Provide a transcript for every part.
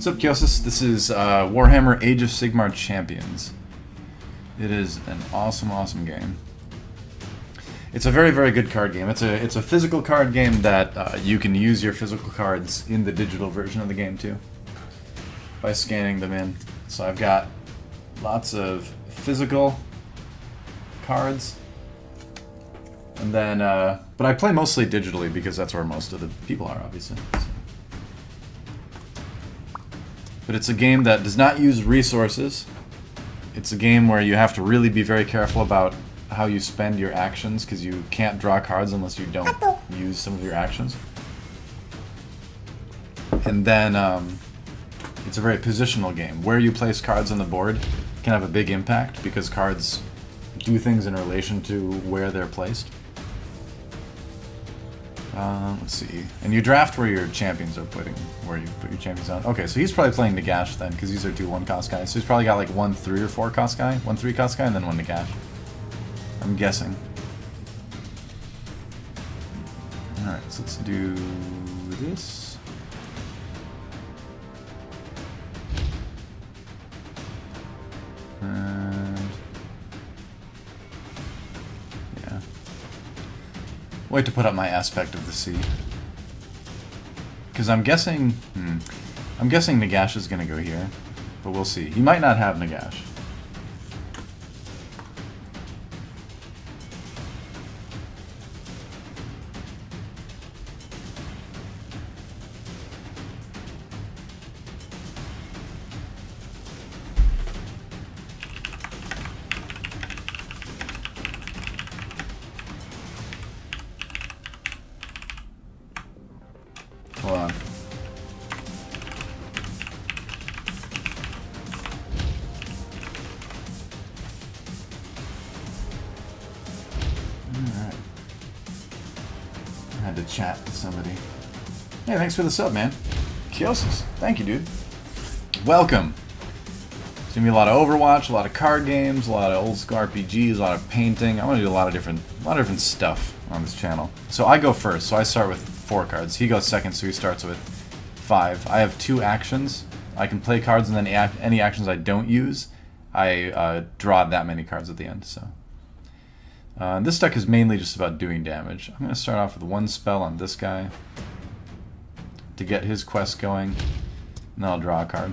What's up, Kiosis? This is Warhammer Age of Sigmar Champions. It is an awesome, awesome game. It's a very, very good card game. It's a physical card game that you can use your physical cards in the digital version of the game too, by scanning them in. So I've got lots of physical cards, and then but I play mostly digitally because that's where most of the people are, obviously. So. But it's a game that does not use resources. It's a game where you have to really be very careful about how you spend your actions, because you can't draw cards unless you don't use some of your actions. And then it's a very positional game. Where you place cards on the board can have a big impact, because cards do things in relation to where they're placed. Let's see. And you draft where your champions are putting, where you put your champions on. Okay, so he's probably playing Nagash then, because these are two 1-cost guys. So he's probably got like one 3 or 4-cost guy, one 3-cost guy, and then one Nagash. I'm guessing. Alright, so let's do this. And yeah. Wait to put up my aspect of the sea. Because I'm guessing Nagash is going to go here, but we'll see. He might not have Nagash. Hold on. Alright. I had to chat to somebody. Hey, thanks for the sub, man. Kiosis. Thank you, dude. Welcome. There's gonna be a lot of Overwatch, a lot of card games, a lot of old school RPGs, a lot of painting. I want to do a lot of different stuff on this channel. So I go first, so I start with 4 cards. He goes second, so he starts with 5. I have 2 actions. I can play cards, and then any actions I don't use, I draw that many cards at the end. So this deck is mainly just about doing damage. I'm going to start off with 1 spell on this guy to get his quest going, and then I'll draw a card.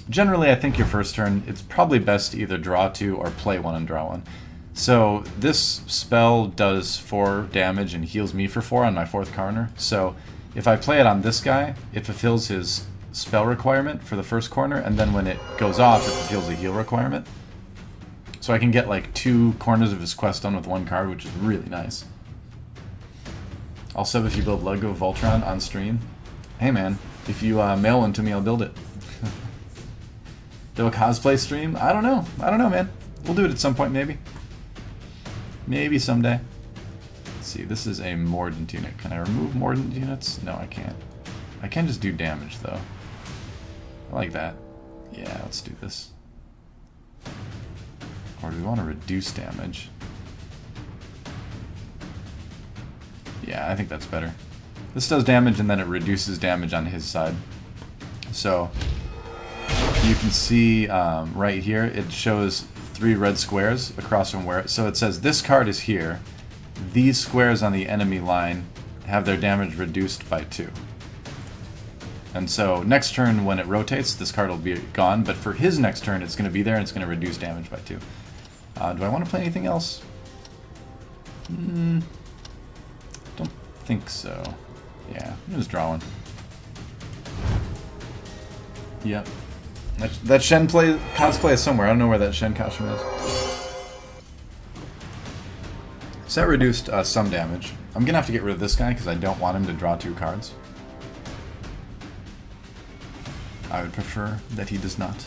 Generally, I think your first turn, it's probably best to either draw 2 or play 1 and draw 1. So this spell does 4 damage and heals me for 4 on my 4th corner. So if I play it on this guy, it fulfills his spell requirement for the first corner, and then when it goes off, it fulfills a heal requirement. So I can get like 2 corners of his quest done with 1 card, which is really nice. I'll sub if you build Lego Voltron on stream. Hey man, if you mail one to me, I'll build it. Do a cosplay stream? I don't know, man. We'll do it at some point, maybe. Maybe someday. Let's see, this is a Mordant unit. Can I remove Mordant units? No, I can't. I can just do damage, though. I like that. Yeah, let's do this. Or do we want to reduce damage? Yeah, I think that's better. This does damage, and then it reduces damage on his side. So, you can see right here, it shows 3 red squares across from where, so it says this card is here. These squares on the enemy line have their damage reduced by 2. And so next turn when it rotates, this card will be gone, but for his next turn it's going to be there and it's going to reduce damage by 2. Do I want to play anything else? Don't think so. Yeah, I'm just draw 1. Yep. That Shen cosplay is somewhere. I don't know where that Shen costume is. So that reduced some damage. I'm going to have to get rid of this guy because I don't want him to draw 2 cards. I would prefer that he does not.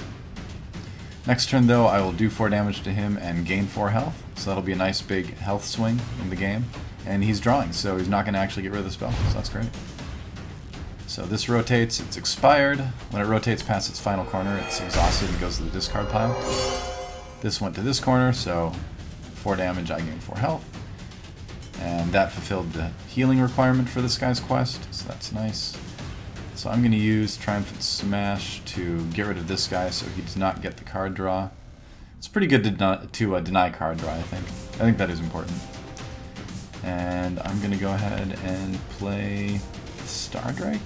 Next turn, though, I will do 4 damage to him and gain 4 health. So that'll be a nice big health swing in the game. And he's drawing, so he's not going to actually get rid of the spell. So that's great. So this rotates, it's expired. When it rotates past its final corner, it's exhausted and goes to the discard pile. This went to this corner, so 4 damage, I gain 4 health. And that fulfilled the healing requirement for this guy's quest, so that's nice. So I'm going to use Triumphant Smash to get rid of this guy so he does not get the card draw. It's pretty good to deny card draw, I think. I think that is important. And I'm going to go ahead and play Star Drake.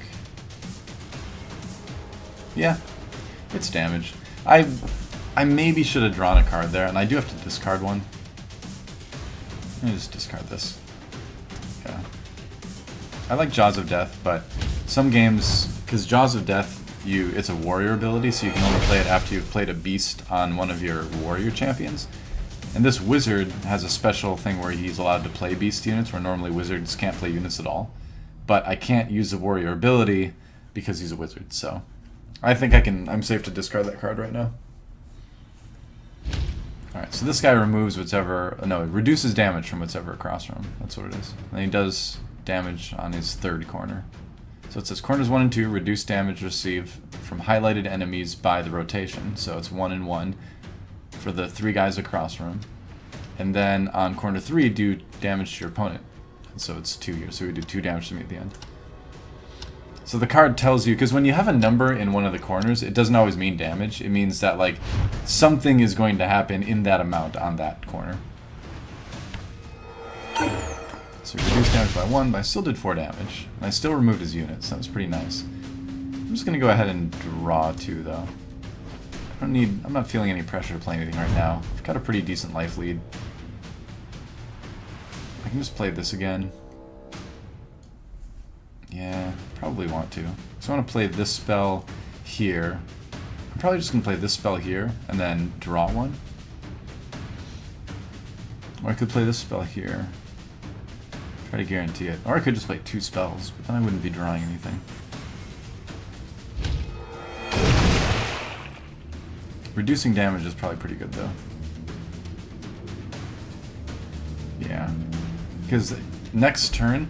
Yeah, it's damage. I maybe should have drawn a card there, and I do have to discard one. Let me just discard this. Yeah. I like Jaws of Death, but some games, because Jaws of Death, it's a warrior ability, so you can only play it after you've played a beast on one of your warrior champions. And this wizard has a special thing where he's allowed to play beast units, where normally wizards can't play units at all. But I can't use the warrior ability because he's a wizard, so I think I'm safe to discard that card right now. Alright, so this guy removes reduces damage from what's ever across from him. That's what it is. And he does damage on his third corner. So it says corners 1 and 2 reduce damage received from highlighted enemies by the rotation. So it's 1 and 1 for the 3 guys across from him. And then on corner 3, do damage to your opponent. And so it's 2 here. So we do 2 damage to me at the end. So the card tells you, because when you have a number in one of the corners, it doesn't always mean damage. It means that, like, something is going to happen in that amount on that corner. So reduced damage by 1, but I still did 4 damage. And I still removed his units. That was pretty nice. I'm just going to go ahead and draw 2, though. I'm not feeling any pressure to play anything right now. I've got a pretty decent life lead. I can just play this again. Yeah, probably want to. So I want to play this spell here. I'm probably just going to play this spell here and then draw 1. Or I could play this spell here. Try to guarantee it. Or I could just play 2 spells, but then I wouldn't be drawing anything. Reducing damage is probably pretty good, though. Yeah. Because next turn,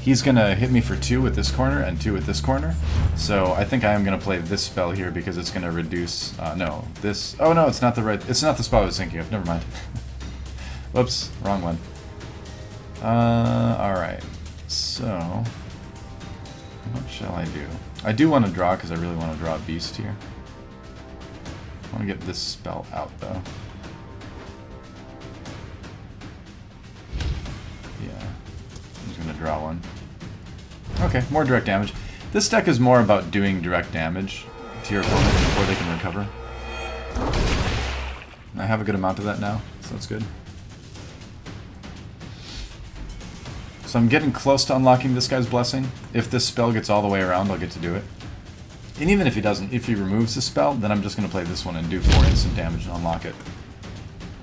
he's going to hit me for 2 with this corner and 2 with this corner. So I think I am going to play this spell here because it's going to reduce... no, this... Oh, no, it's not the spell I was thinking of. Never mind. Whoops, wrong one. Alright. So... what shall I do? I do want to draw because I really want to draw a beast here. I want to get this spell out, though. Yeah. I'm just going to draw 1. Okay, more direct damage. This deck is more about doing direct damage to your opponent before they can recover. I have a good amount of that now, so that's good. So I'm getting close to unlocking this guy's blessing. If this spell gets all the way around, I'll get to do it. And even if he doesn't, if he removes the spell, then I'm just going to play this one and do 4 instant damage and unlock it.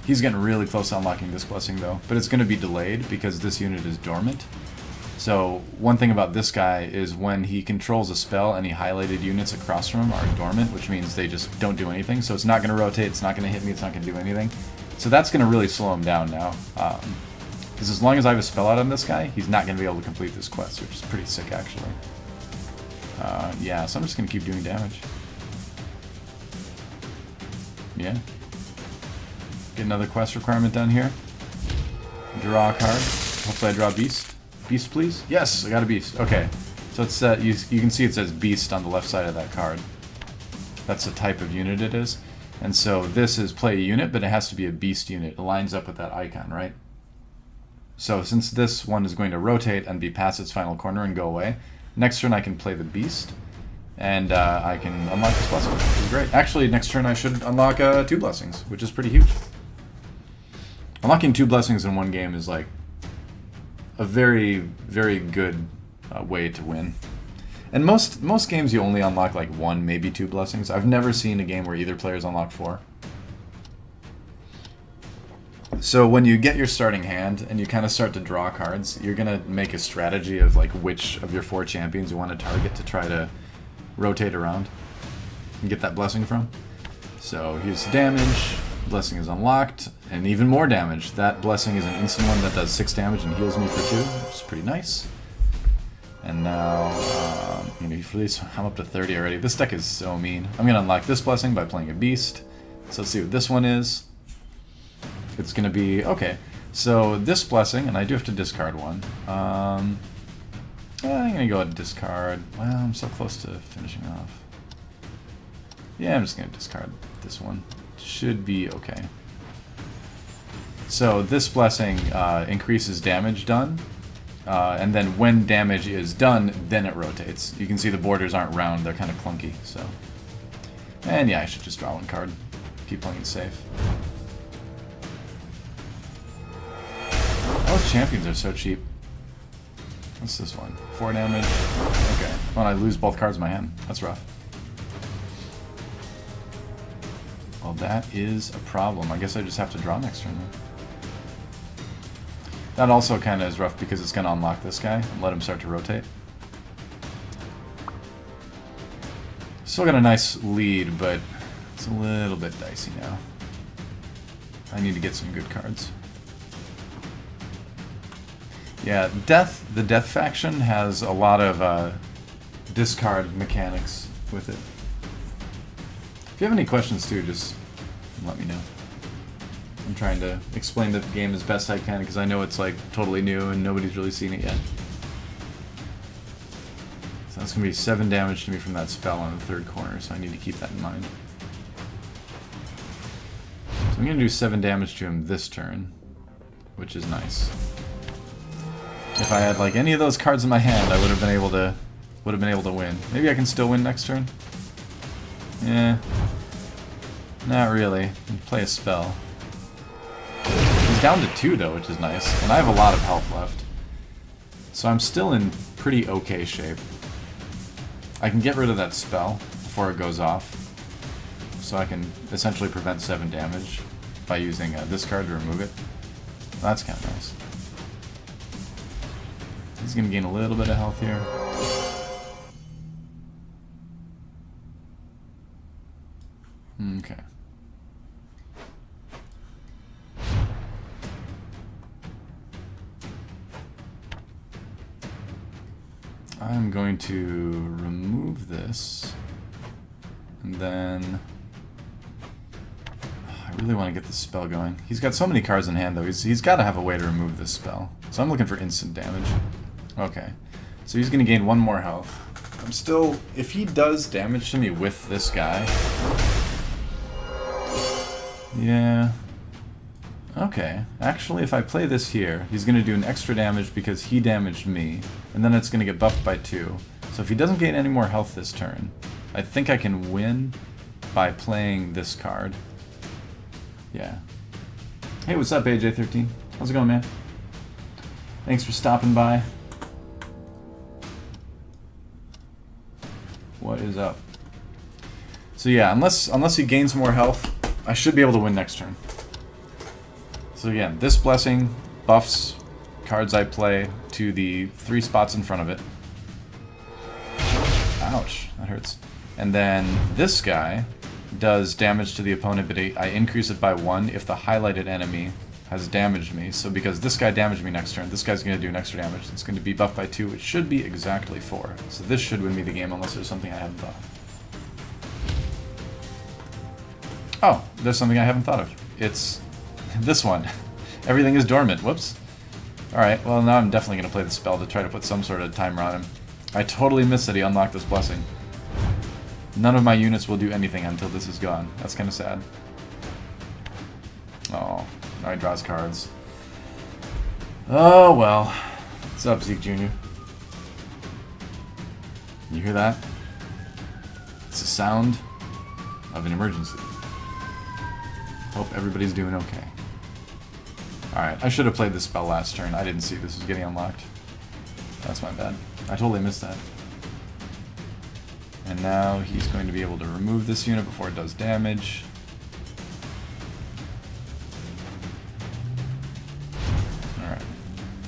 He's getting really close to unlocking this blessing, though. But it's going to be delayed because this unit is dormant. So one thing about this guy is when he controls a spell, any highlighted units across from him are dormant, which means they just don't do anything. So it's not going to rotate, it's not going to hit me, it's not going to do anything. So that's going to really slow him down now. Because as long as I have a spell out on this guy, he's not going to be able to complete this quest, which is pretty sick, actually. Yeah, so I'm just going to keep doing damage. Yeah. Get another quest requirement done here. Draw a card. Hopefully I draw a beast. Beast, please? Yes, I got a beast. Okay. So it's you can see it says beast on the left side of that card. That's the type of unit it is. And so this is play a unit, but it has to be a beast unit. It lines up with that icon, right? So since this one is going to rotate and be past its final corner and go away, next turn I can play the beast, and I can unlock this blessing, which is great. Actually, next turn I should unlock 2 blessings, which is pretty huge. Unlocking 2 blessings in one game is like a very, very good way to win. And most games you only unlock like 1, maybe 2 blessings. I've never seen a game where either player's unlocked 4. So when you get your starting hand and you kind of start to draw cards, you're going to make a strategy of like which of your 4 champions you want to target to try to rotate around and get that blessing from. So here's damage, blessing is unlocked, and even more damage. That blessing is an instant one that does 6 damage and heals me for 2, which is pretty nice. And now, for these, I'm up to 30 already. This deck is so mean. I'm going to unlock this blessing by playing a beast. So let's see what this one is. It's going to be... okay, so this blessing, and I do have to discard 1. I'm going to go ahead and discard. Well, I'm so close to finishing off. Yeah, I'm just going to discard this one. Should be okay. So this blessing increases damage done. And then when damage is done, then it rotates. You can see the borders aren't round, they're kind of clunky, so... And yeah, I should just draw one card. Keep playing it safe. Those champions are so cheap. What's this one? 4 damage? Okay. Well, I lose both cards in my hand. That's rough. Well, that is a problem. I guess I just have to draw next turn then. That also kind of is rough because it's going to unlock this guy and let him start to rotate. Still got a nice lead, but it's a little bit dicey now. I need to get some good cards. Yeah, the Death faction has a lot of discard mechanics with it. If you have any questions too, just let me know. I'm trying to explain the game as best I can because I know it's like totally new and nobody's really seen it yet. So that's going to be 7 damage to me from that spell on the 3rd corner, so I need to keep that in mind. So I'm going to do 7 damage to him this turn, which is nice. If I had like any of those cards in my hand, I would have been able to win. Maybe I can still win next turn. Yeah, not really. Play a spell. He's down to 2 though, which is nice, and I have a lot of health left, so I'm still in pretty okay shape. I can get rid of that spell before it goes off, so I can essentially prevent 7 damage by using this card to remove it. That's kind of nice. He's going to gain a little bit of health here. Okay. I'm going to remove this, and then I really want to get this spell going. He's got so many cards in hand though, he's got to have a way to remove this spell. So I'm looking for instant damage. Okay, so he's going to gain 1 more health. I'm still, if he does damage to me with this guy, yeah, okay. Actually, if I play this here, he's going to do an extra damage because he damaged me, and then it's going to get buffed by 2. So if he doesn't gain any more health this turn, I think I can win by playing this card. Yeah. Hey, what's up, AJ13? How's it going, man? Thanks for stopping by. What is up? So yeah, unless he gains more health, I should be able to win next turn. So again, this blessing buffs cards I play to the 3 spots in front of it. Ouch, that hurts. And then this guy does damage to the opponent, but I increase it by 1 if the highlighted enemy has damaged me. So because this guy damaged me next turn, this guy's going to do an extra damage. It's going to be buffed by 2, which should be exactly 4. So this should win me the game unless there's something I haven't thought of. Oh, there's something I haven't thought of. It's this one. Everything is dormant. Whoops. Alright, well now I'm definitely going to play the spell to try to put some sort of timer on him. I totally missed that he unlocked this blessing. None of my units will do anything until this is gone. That's kind of sad. Oh, now he draws cards. Oh well. What's up, Zeke Jr.? You hear that? It's the sound of an emergency. Hope everybody's doing okay. Alright, I should have played this spell last turn. I didn't see this was getting unlocked. That's my bad. I totally missed that. And now he's going to be able to remove this unit before it does damage. Alright.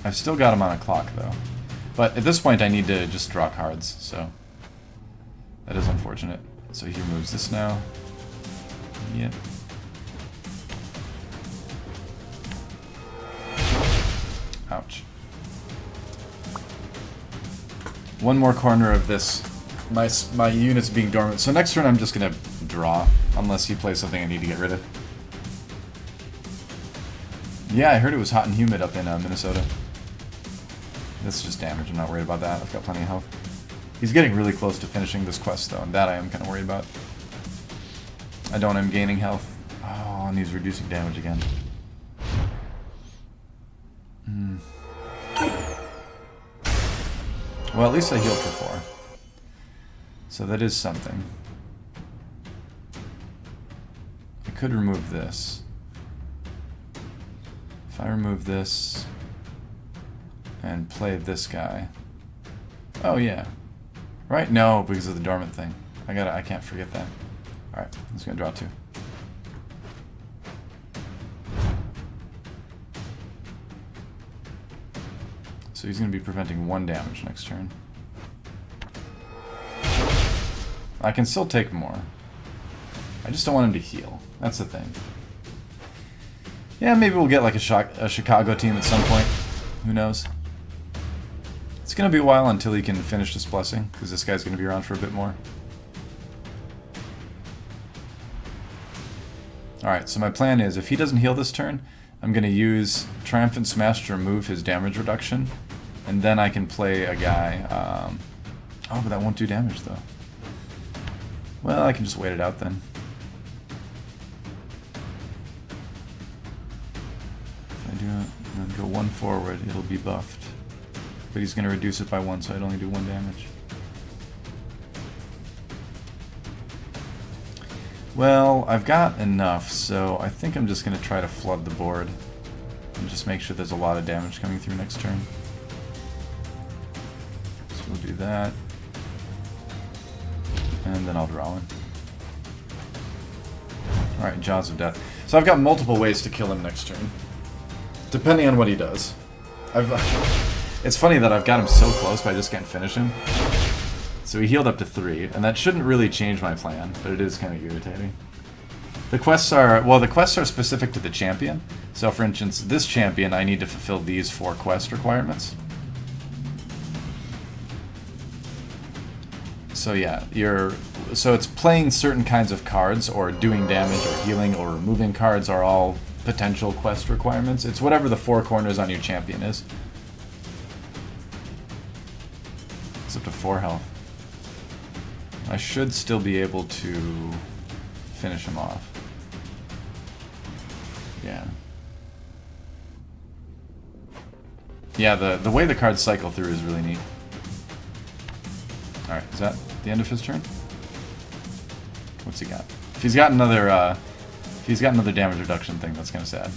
I've still got him on a clock, though. But at this point I need to just draw cards, so... that is unfortunate. So he removes this now. Yep. Ouch. One more corner of this. My unit's being dormant. So next turn I'm just going to draw, unless he plays something I need to get rid of. Yeah, I heard it was hot and humid up in Minnesota. That's just damage. I'm not worried about that. I've got plenty of health. He's getting really close to finishing this quest, though, and that I am kind of worried about. I don't want him gaining health. Oh, and he's reducing damage again. Well, at least I healed for 4. So that is something. I could remove this. If I remove this and play this guy. Oh yeah. Right? No, because of the dormant thing. I can't forget that. Alright, I'm just gonna draw 2. So he's gonna be preventing 1 damage next turn. I can still take more. I just don't want him to heal. That's the thing. Yeah, maybe we'll get like a Chicago team at some point. Who knows? It's gonna be a while until he can finish this blessing, because this guy's gonna be around for a bit more. Alright, so my plan is, if he doesn't heal this turn, I'm gonna use Triumphant Smash to remove his damage reduction, and then I can play a guy. Oh, but that won't do damage though. Well, I can just wait it out then. If I do it and then go 1 forward, it'll be buffed. But he's going to reduce it by 1, so I'd only do 1 damage. Well, I've got enough, so I think I'm just going to try to flood the board. And just make sure there's a lot of damage coming through next turn. So we'll do that. And then I'll draw one. Alright, Jaws of Death. So I've got multiple ways to kill him next turn, depending on what he does. It's funny that I've got him so close, but I just can't finish him. So he healed up to 3, and that shouldn't really change my plan, but it is kind of irritating. The quests are, well, the quests are specific to the champion. So for instance, this champion, I need to fulfill these 4 quest requirements. So yeah, so it's playing certain kinds of cards, or doing damage, or healing, or removing cards are all potential quest requirements. It's whatever the 4 corners on your champion is. It's up to 4 health. I should still be able to finish him off. Yeah. Yeah, the way the cards cycle through is really neat. Alright, is that the end of his turn? What's he got? If he's got another damage reduction thing, that's kind of sad.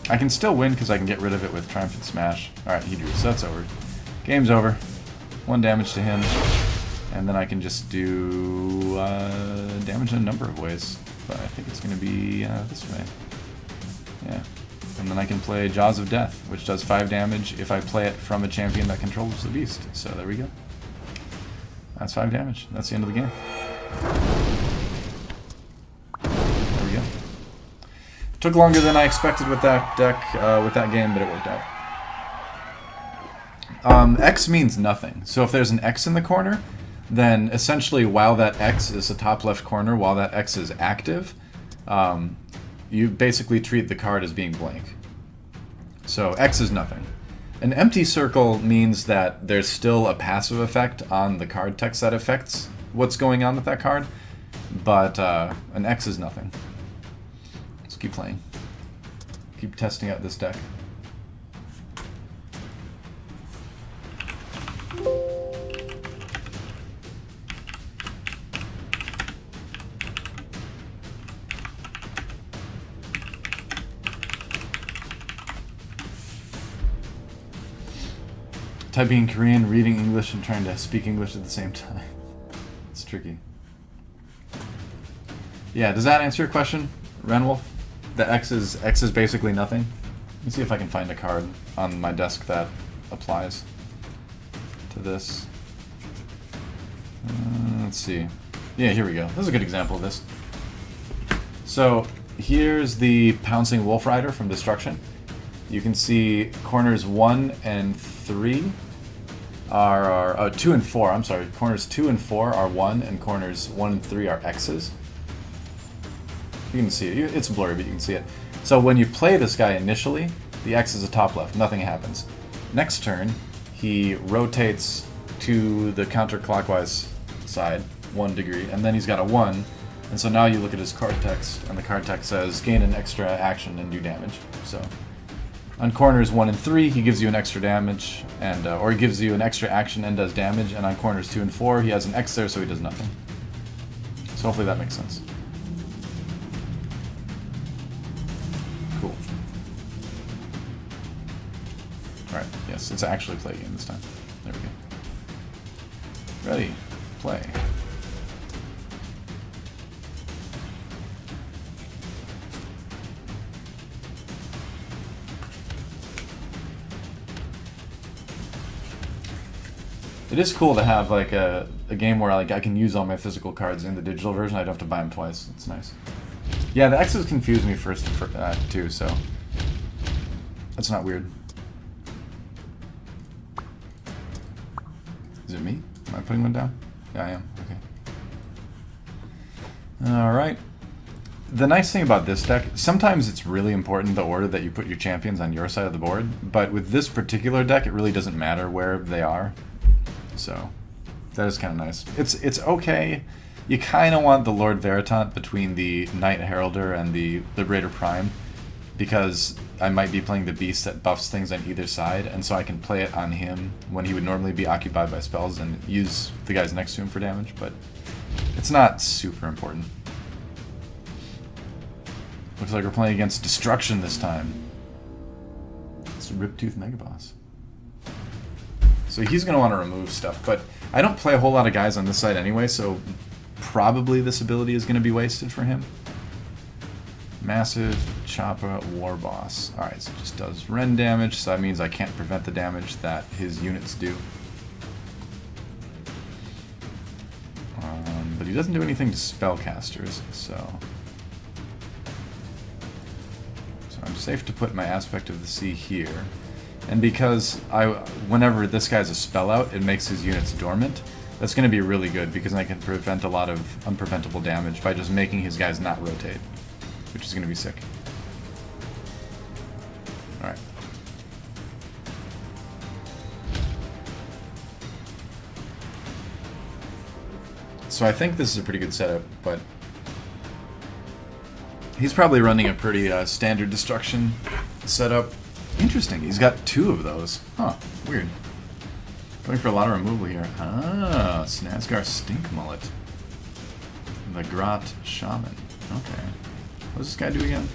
I can still win because I can get rid of it with Triumphant Smash. Alright, he drew, so that's over. Game's over. 1 damage to him. And then I can just do damage in a number of ways. But I think it's going to be this way. Yeah. And then I can play Jaws of Death, which does 5 damage if I play it from a champion that controls the beast. So there we go. That's 5 damage. That's the end of the game. There we go. Took longer than I expected with that deck, with that game, but it worked out. X means nothing. So if there's an X in the corner, then essentially while that X is the top left corner, while that X is active, you basically treat the card as being blank. So X is nothing. An empty circle means that there's still a passive effect on the card text that affects what's going on with that card, but an X is nothing. Let's keep playing. Keep testing out this deck. Typing in Korean, reading English, and trying to speak English at the same time. It's tricky. Yeah, does that answer your question, Renwolf? The X is basically nothing? Let me see if I can find a card on my desk that applies to this. Let's see. Yeah, here we go. This is a good example of this. So, here's the Pouncing Wolf Rider from Destruction. You can see corners 1 and 3 are 2 and 4, I'm sorry. Corners 2 and 4 are 1, and corners 1 and 3 are X's. You can see it. It's blurry, but you can see it. So when you play this guy initially, the X is the top left. Nothing happens. Next turn, he rotates to the counterclockwise side 1 degree, and then he's got a 1. And so now you look at his card text, and the card text says gain an extra action and do damage. So on corners 1 and 3, he gives you an extra damage, and or he gives you an extra action and does damage. And on corners 2 and 4, he has an X there, so he does nothing. So hopefully that makes sense. Cool. All right. Yes, it's actually play game this time. There we go. Ready. Play. It is cool to have like a game where like I can use all my physical cards in the digital version. I don't have to buy them twice. It's nice. Yeah, the X's confused me first too, so that's not weird. Is it me? Am I putting one down? Yeah, I am. Okay. All right. The nice thing about this deck, sometimes it's really important the order that you put your champions on your side of the board, but with this particular deck, it really doesn't matter where they are. So that is kind of nice. It's okay. You kind of want the Lord Veritant between the Knight Heralder and the Liberator Prime, because I might be playing the beast that buffs things on either side, and so I can play it on him when he would normally be occupied by spells and use the guys next to him for damage, but it's not super important. Looks like we're playing against Destruction this time. It's Riptooth Megaboss. So he's going to want to remove stuff, but I don't play a whole lot of guys on this side anyway, so probably this ability is going to be wasted for him. Massive Choppa Warboss. Alright, so it just does Ren damage, so that means I can't prevent the damage that his units do. But he doesn't do anything to spellcasters, so I'm safe to put my Aspect of the Sea here. And because whenever this guy's a spell out, it makes his units dormant. That's going to be really good because I can prevent a lot of unpreventable damage by just making his guys not rotate, which is going to be sick. Alright. So I think this is a pretty good setup, but he's probably running a pretty standard Destruction setup. Interesting, he's got 2 of those. Huh, weird. Going for a lot of removal here. Ah, Snazgar Stink Mullet. The Grot Shaman. Okay. What does this guy do again?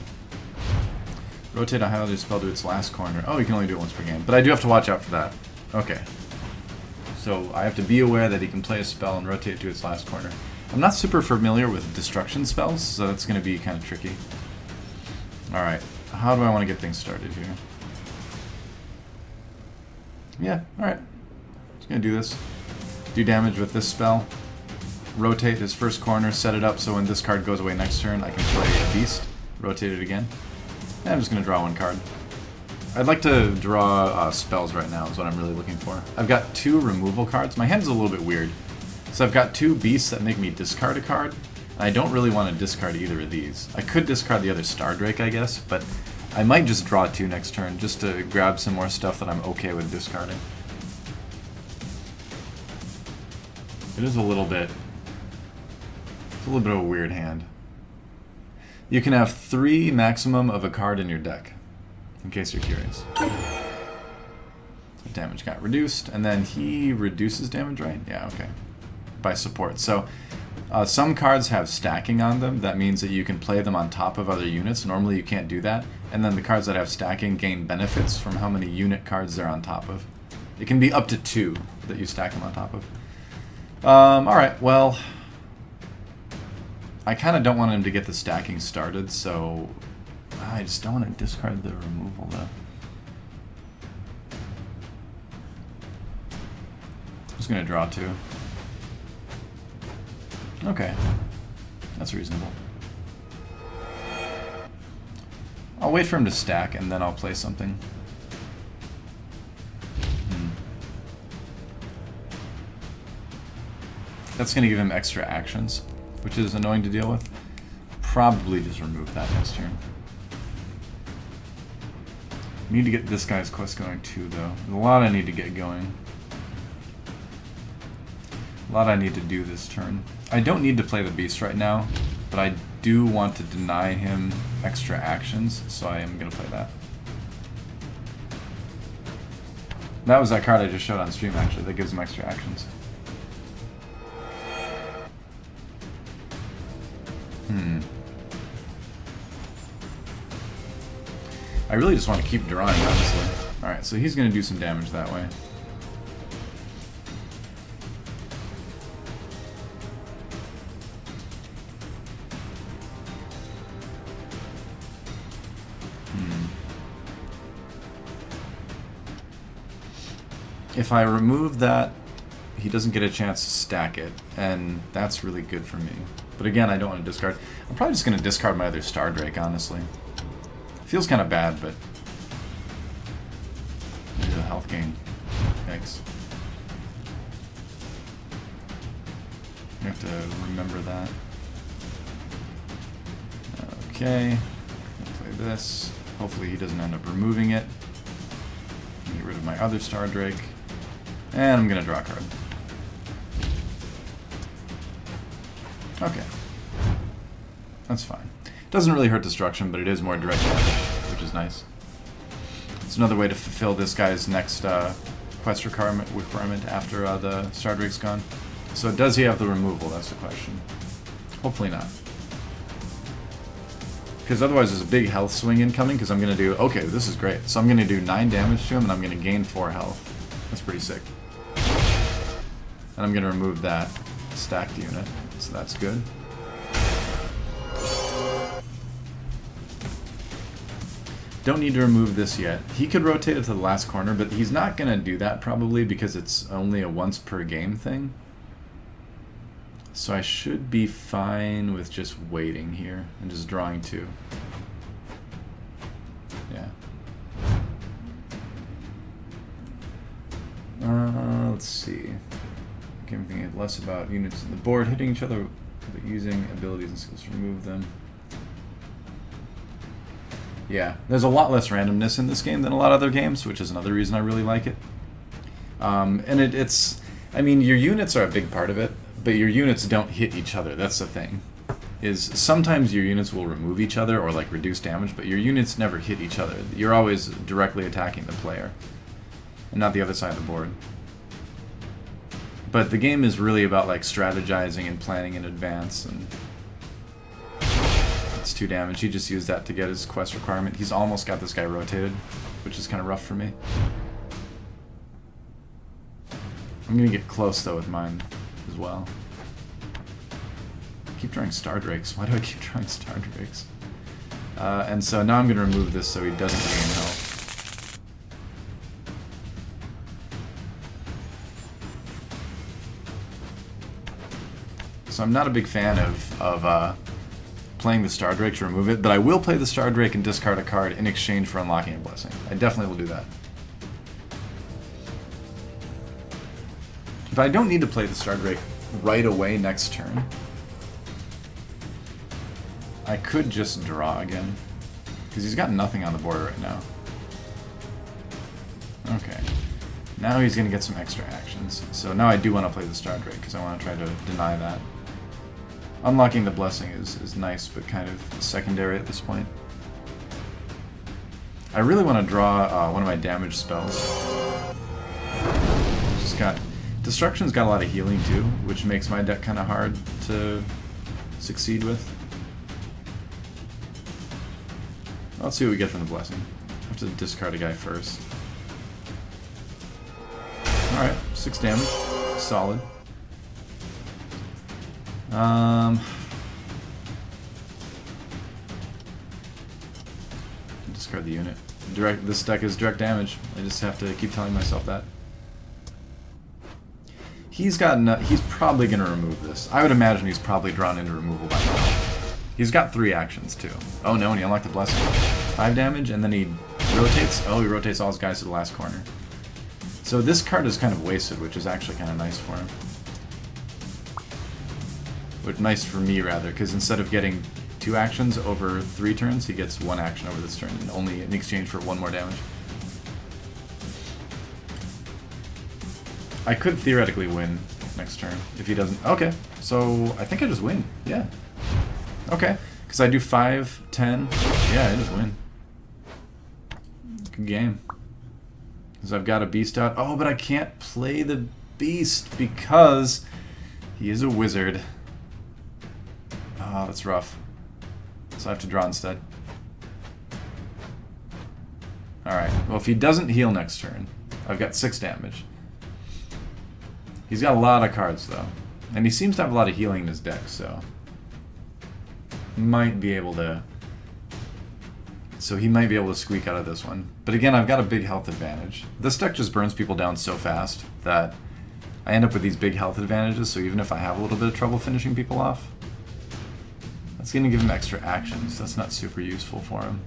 Rotate a highlighted spell to its last corner. Oh, you can only do it once per game. But I do have to watch out for that. Okay. So I have to be aware that he can play a spell and rotate it to its last corner. I'm not super familiar with Destruction spells, so that's going to be kind of tricky. Alright, how do I want to get things started here? Yeah, alright. Just gonna do this. Do damage with this spell. Rotate his first corner, set it up so when this card goes away next turn, I can play a beast. Rotate it again. And I'm just gonna draw 1 card. I'd like to draw spells right now is what I'm really looking for. I've got 2 removal cards. My hand's a little bit weird. So I've got 2 beasts that make me discard a card. And I don't really want to discard either of these. I could discard the other Star Drake, I guess, but I might just draw 2 next turn just to grab some more stuff that I'm okay with discarding. It is a little bit of a weird hand. You can have 3 maximum of a card in your deck, in case you're curious. Damage got reduced, and then he reduces damage, right? Yeah, okay. By support. So some cards have stacking on them. That means that you can play them on top of other units. Normally you can't do that. And then the cards that have stacking gain benefits from how many unit cards they're on top of. It can be up to 2 that you stack them on top of. Alright, well, I kind of don't want him to get the stacking started, so I just don't want to discard the removal, though. I'm just going to draw 2. Okay, that's reasonable. I'll wait for him to stack, and then I'll play something. That's going to give him extra actions, which is annoying to deal with. Probably just remove that next turn. Need to get this guy's quest going too, though. There's a lot I need to get going. A lot I need to do this turn. I don't need to play the beast right now, but I do want to deny him extra actions, so I am going to play that. That was that card I just showed on stream, actually, that gives him extra actions. I really just want to keep drawing, honestly. Alright, so he's going to do some damage that way. If I remove that, he doesn't get a chance to stack it, and that's really good for me. But again, I don't want to discard. I'm probably just going to discard my other Star Drake, honestly. Feels kind of bad, but... There's a health gain. Thanks. You have to remember that. Okay. Play this. Hopefully he doesn't end up removing it. Get rid of my other Star Drake. And I'm going to draw a card. Okay. That's fine. Doesn't really hurt destruction, but it is more direct damage, which is nice. It's another way to fulfill this guy's next quest requirement after the Star Drake's gone. So does he have the removal? That's the question. Hopefully not. Because otherwise there's a big health swing incoming, because I'm going to do... Okay, this is great. So I'm going to do 9 damage to him, and I'm going to gain 4 health. That's pretty sick. And I'm going to remove that stacked unit, so that's good. Don't need to remove this yet. He could rotate it to the last corner, but he's not going to do that probably because it's only a once per game thing. So I should be fine with just waiting here and just drawing 2. Yeah. Let's see. I'm thinking less about units on the board hitting each other, but using abilities and skills to remove them. Yeah, there's a lot less randomness in this game than a lot of other games, which is another reason I really like it. And it's, I mean, your units are a big part of it, but your units don't hit each other. That's the thing. Is sometimes your units will remove each other or like reduce damage, but your units never hit each other. You're always directly attacking the player, and not the other side of the board. But the game is really about like strategizing and planning in advance, and it's 2 damage. He just used that to get his quest requirement. He's almost got this guy rotated, which is kind of rough for me. I'm gonna get close though with mine as well. I keep drawing Star Drakes. Why do I keep drawing Star Drakes? And so now I'm gonna remove this so he doesn't gain health. So I'm not a big fan of playing the Star Drake to remove it, but I will play the Star Drake and discard a card in exchange for unlocking a blessing. I definitely will do that. But I don't need to play the Star Drake right away next turn. I could just draw again, because he's got nothing on the board right now. Okay. Now he's going to get some extra actions. So now I do want to play the Star Drake, because I want to try to deny that. Unlocking the blessing is nice, but kind of secondary at this point. I really want to draw one of my damage spells. Just got... Destruction's got a lot of healing too, which makes my deck kind of hard to succeed with. Let's see what we get from the blessing. I have to discard a guy first. Alright, 6 damage. Solid. Discard the unit. This deck is direct damage. I just have to keep telling myself that. He's probably going to remove this. I would imagine he's probably drawn into removal by now. He's got 3 actions too. Oh no, and he unlocked the blessing. 5 damage, and then he rotates. Oh, he rotates all his guys to the last corner. So this card is kind of wasted, which is actually kind of nice for him. But nice for me, rather, because instead of getting 2 actions over 3 turns, he gets 1 action over this turn, and only in exchange for 1 more damage. I could theoretically win next turn if he doesn't. Okay, so I think I just win. Yeah. Okay, because I do 5, 10. Yeah, I just win. Good game. Because I've got a beast out. Oh, but I can't play the beast because he is a wizard. Oh, that's rough. So I have to draw instead. Alright, well if he doesn't heal next turn, I've got 6 damage. He's got a lot of cards though. And he seems to have a lot of healing in his deck, so... might be able to... So he might be able to squeak out of this one. But again, I've got a big health advantage. This deck just burns people down so fast that I end up with these big health advantages, so even if I have a little bit of trouble finishing people off, that's going to give him extra actions. That's not super useful for him.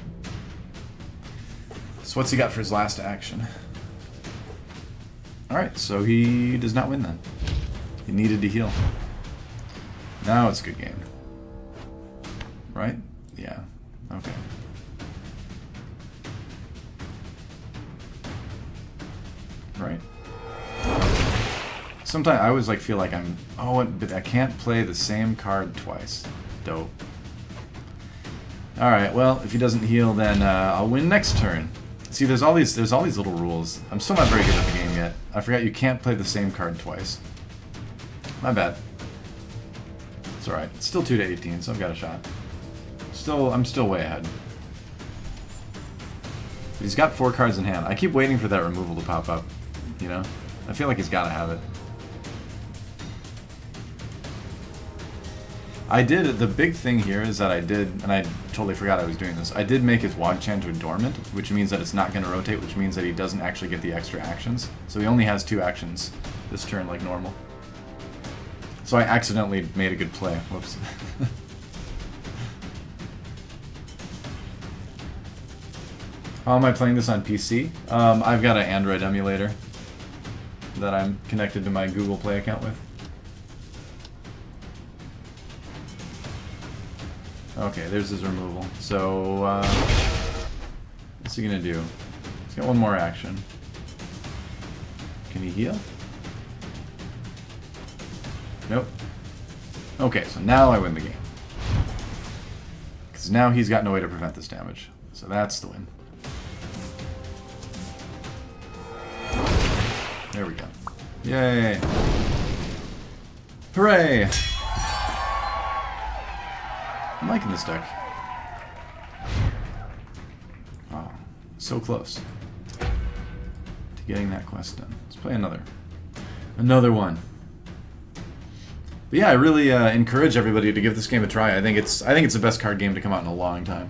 So what's he got for his last action? Alright, so he does not win then. He needed to heal. Now it's a good game. Right? Yeah. Okay. Right. Sometimes I always like feel like I'm... Oh, but I can't play the same card twice. Dope. Alright, well, if he doesn't heal, then I'll win next turn. See, there's all these little rules. I'm still not very good at the game yet. I forgot you can't play the same card twice. My bad. It's alright. It's still 2 to 18, so I've got a shot. I'm still way ahead. But he's got 4 cards in hand. I keep waiting for that removal to pop up. You know? I feel like he's gotta have it. The big thing here is that I did, and I totally forgot I was doing this, I did make his Wog Chanter dormant, which means that it's not going to rotate, which means that he doesn't actually get the extra actions. So he only has 2 actions this turn like normal. So I accidentally made a good play. Whoops. How am I playing this on PC? I've got an Android emulator that I'm connected to my Google Play account with. Okay, there's his removal. So, what's he gonna do? He's got one more action. Can he heal? Nope. Okay, so now I win the game. Because now he's got no way to prevent this damage. So that's the win. There we go. Yay! Hooray! I'm liking this deck. Oh, so close to getting that quest done. Let's play another one. But yeah, I really encourage everybody to give this game a try. I think it's the best card game to come out in a long time.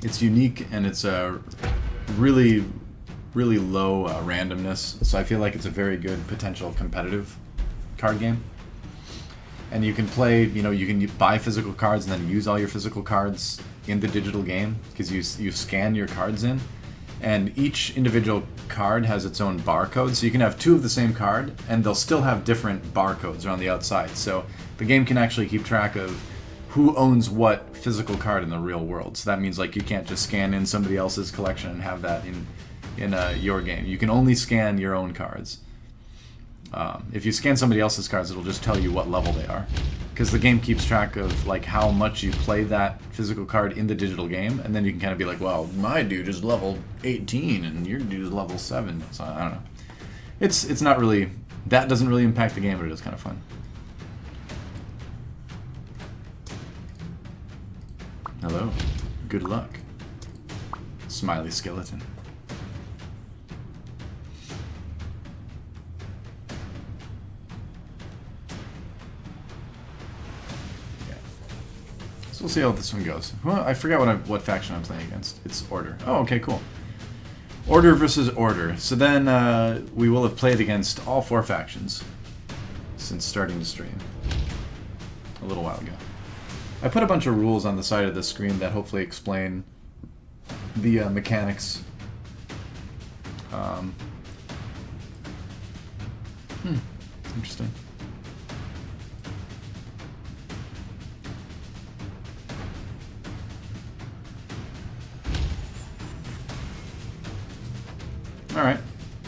It's unique and it's a really low randomness, so I feel like it's a very good potential competitive card game. And you can play, you know, you can buy physical cards and then use all your physical cards in the digital game, because you scan your cards in, and each individual card has its own barcode, so you can have 2 of the same card and they'll still have different barcodes around the outside, so the game can actually keep track of who owns what physical card in the real world. So that means like you can't just scan in somebody else's collection and have that in your game. You can only scan your own cards. If you scan somebody else's cards, it'll just tell you what level they are, because the game keeps track of like how much you play that physical card in the digital game, and then you can kind of be like, well, my dude is level 18 and your dude is level 7. So I don't know. It's not really, that doesn't really impact the game, but it is kind of fun. Hello. Good luck. Smiley skeleton. Yeah. So we'll see how this one goes. Well, I forgot what faction I'm playing against. It's Order. Oh, okay, cool. Order versus Order. So then we will have played against all 4 factions since starting to stream a little while ago. I put a bunch of rules on the side of the screen that hopefully explain the mechanics. Interesting. Alright.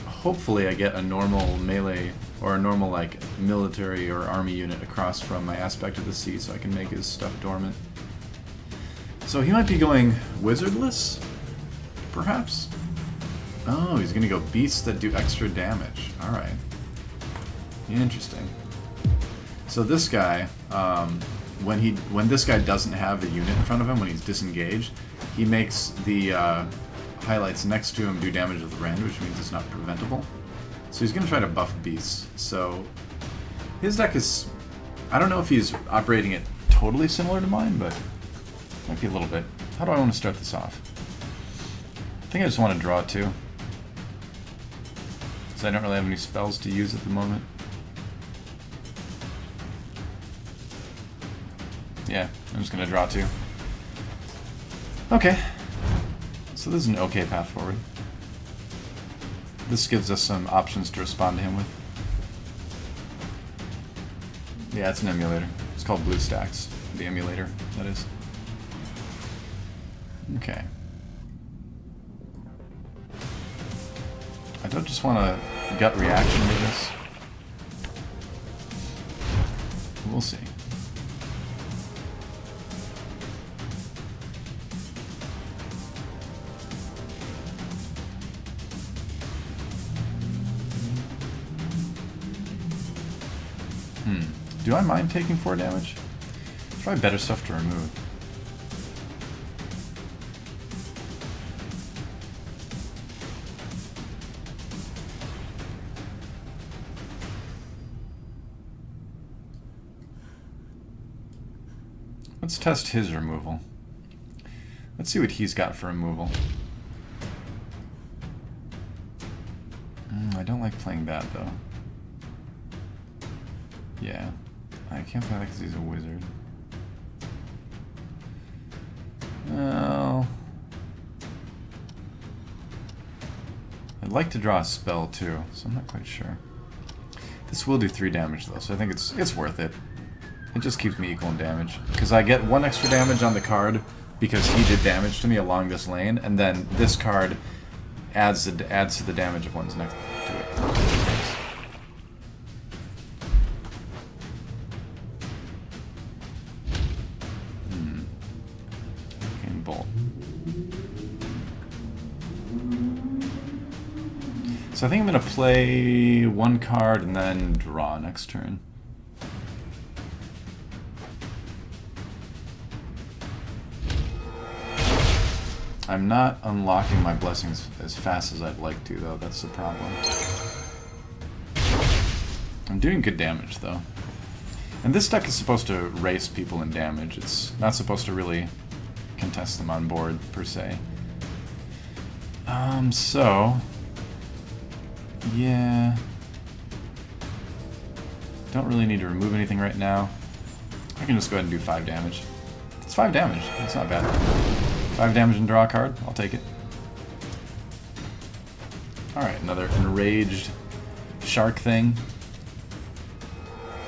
Hopefully I get a normal melee or a normal like military or army unit across from my aspect of the sea so I can make his stuff dormant. So he might be going wizardless, perhaps? Oh, he's gonna go beasts that do extra damage. Alright. Interesting. So this guy, when this guy doesn't have a unit in front of him, when he's disengaged, he makes the highlights next to him do damage with rend, which means it's not preventable. So he's gonna try to buff beasts. So his deck is, I don't know if he's operating it totally similar to mine, but might be a little bit. How do I want to start this off? I think I just want to draw two, because I don't really have any spells to use at the moment. Yeah, I'm just going to draw two. Okay. So this is an okay path forward. This gives us some options to respond to him with. Yeah, it's an emulator. It's called BlueStacks. The emulator, that is. Okay. I don't just want a gut reaction to this. We'll see. Do I mind taking 4 damage? It's probably better stuff to remove. Let's test his removal. Let's see what he's got for removal. I don't like playing that, though. Yeah. I can't play that because he's a wizard. Well... I'd like to draw a spell, too, so I'm not quite sure. This will do 3 damage, though, so I think it's worth it. It just keeps me equal in damage. Because I get 1 extra damage on the card because he did damage to me along this lane, and then this card adds to the damage of one's next to it. So I think I'm going to play 1 card and then draw next turn. I'm not unlocking my blessings as fast as I'd like to, though. That's the problem. I'm doing good damage, though. And this deck is supposed to race people in damage. It's not supposed to really contest them on board, per se. So... yeah... don't really need to remove anything right now. I can just go ahead and do 5 damage. It's 5 damage. That's not bad. 5 damage and draw a card. I'll take it. Alright, another enraged shark thing.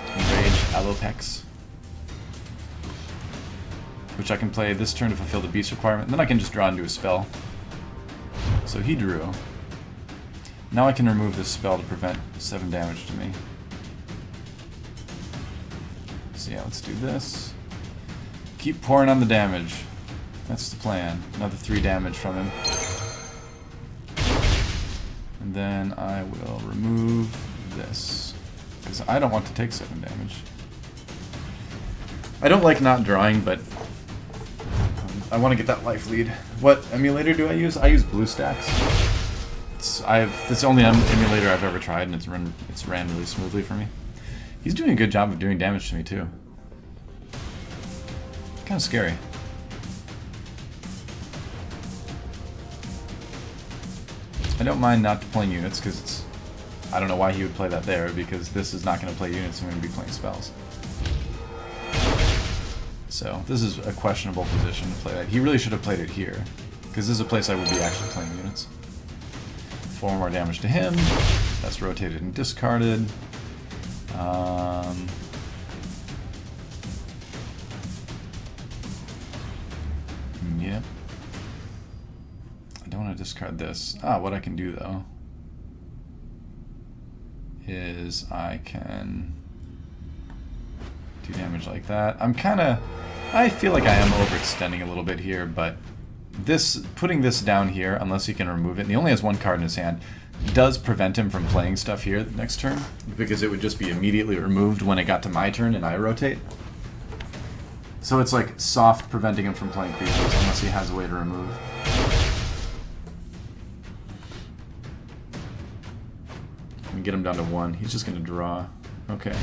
Enraged Alopex. Which I can play this turn to fulfill the beast requirement. And then I can just draw into a spell. So he drew. Now I can remove this spell to prevent 7 damage to me. So yeah, let's do this. Keep pouring on the damage. That's the plan. Another 3 damage from him. And then I will remove this. Because I don't want to take 7 damage. I don't like not drawing, but I want to get that life lead. What emulator do I use? I use BlueStacks. It's the only emulator I've ever tried, and it's ran really smoothly for me. He's doing a good job of doing damage to me, too. Kind of scary. I don't mind not playing units, because it's... I don't know why he would play that there, because this is not going to play units, I'm going to be playing spells. So, this is a questionable position to play that. He really should have played it here, because this is a place I would be actually playing units. 4 more damage to him. That's rotated and discarded. Yep. I don't want to discard this. What I can do, though. is I can do damage like that. I feel like I am overextending a little bit here, but putting this down here, unless he can remove it, and he only has one card in his hand, does prevent him from playing stuff here the next turn, because it would just be immediately removed when it got to my turn and I rotate. So it's like soft preventing him from playing creatures unless he has a way to remove. And get him down to 1. He's just going to draw. Okay.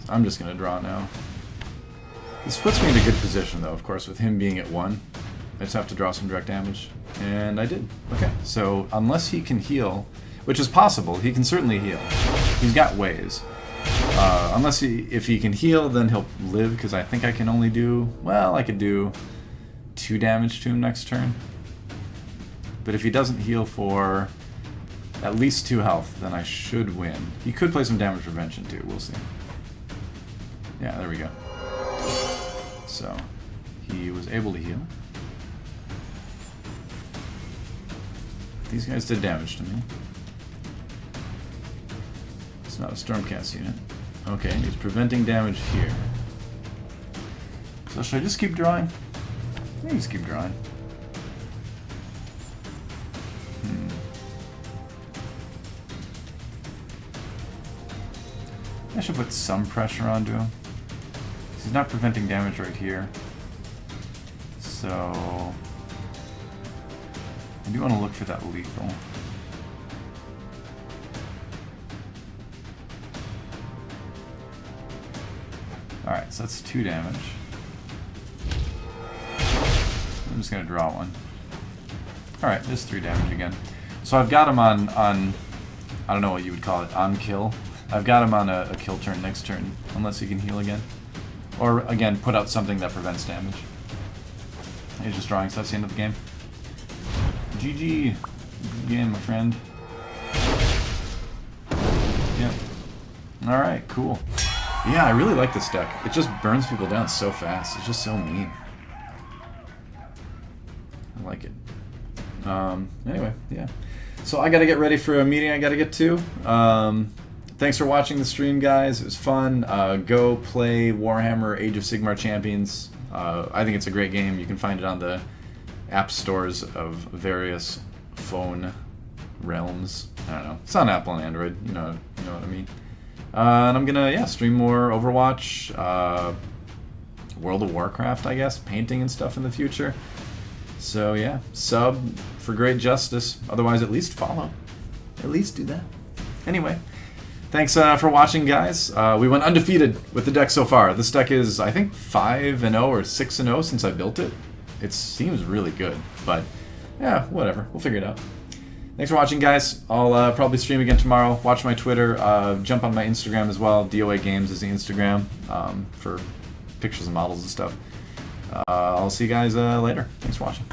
So I'm just going to draw now. This puts me in a good position, though, of course, with him being at 1. I just have to draw some direct damage. And I did. Okay, so unless he can heal, which is possible, he can certainly heal. He's got ways. If he can heal, then he'll live, because I think I can only do, well, I could do 2 damage to him next turn. But if he doesn't heal for at least 2 health, then I should win. He could play some damage prevention, too. We'll see. Yeah, there we go. So, he was able to heal. These guys did damage to me. It's not a Stormcast unit. Okay, and he's preventing damage here. So should I just keep drawing? Yeah, just keep drawing. I should put some pressure onto him. He's not preventing damage right here. So I do want to look for that lethal. Alright, so that's 2 damage. I'm just going to draw 1. Alright, there's 3 damage again. So I've got him on I don't know what you would call it, on kill. I've got him on a kill turn next turn, unless he can heal again. Or, again, put out something that prevents damage. He's just drawing, so that's the end of the game. GG. Good game, my friend. Yep. Alright, cool. Yeah, I really like this deck. It just burns people down so fast. It's just so mean. I like it. Anyway, yeah. So I gotta get ready for a meeting I gotta get to. Thanks for watching the stream, guys. It was fun. Go play Warhammer Age of Sigmar Champions. I think it's a great game. You can find it on the app stores of various phone realms. I don't know. It's on Apple and Android. You know what I mean. And I'm gonna stream more Overwatch, World of Warcraft, I guess, painting and stuff in the future. So yeah, sub for great justice. Otherwise, at least follow. At least do that. Anyway, thanks for watching, guys. We went undefeated with the deck so far. This deck is, I think, 5-0 or 6-0 since I built it. It seems really good, but yeah, whatever. We'll figure it out. Thanks for watching, guys. I'll probably stream again tomorrow. Watch my Twitter. Jump on my Instagram as well. DOA Games is the Instagram for pictures and models and stuff. I'll see you guys later. Thanks for watching.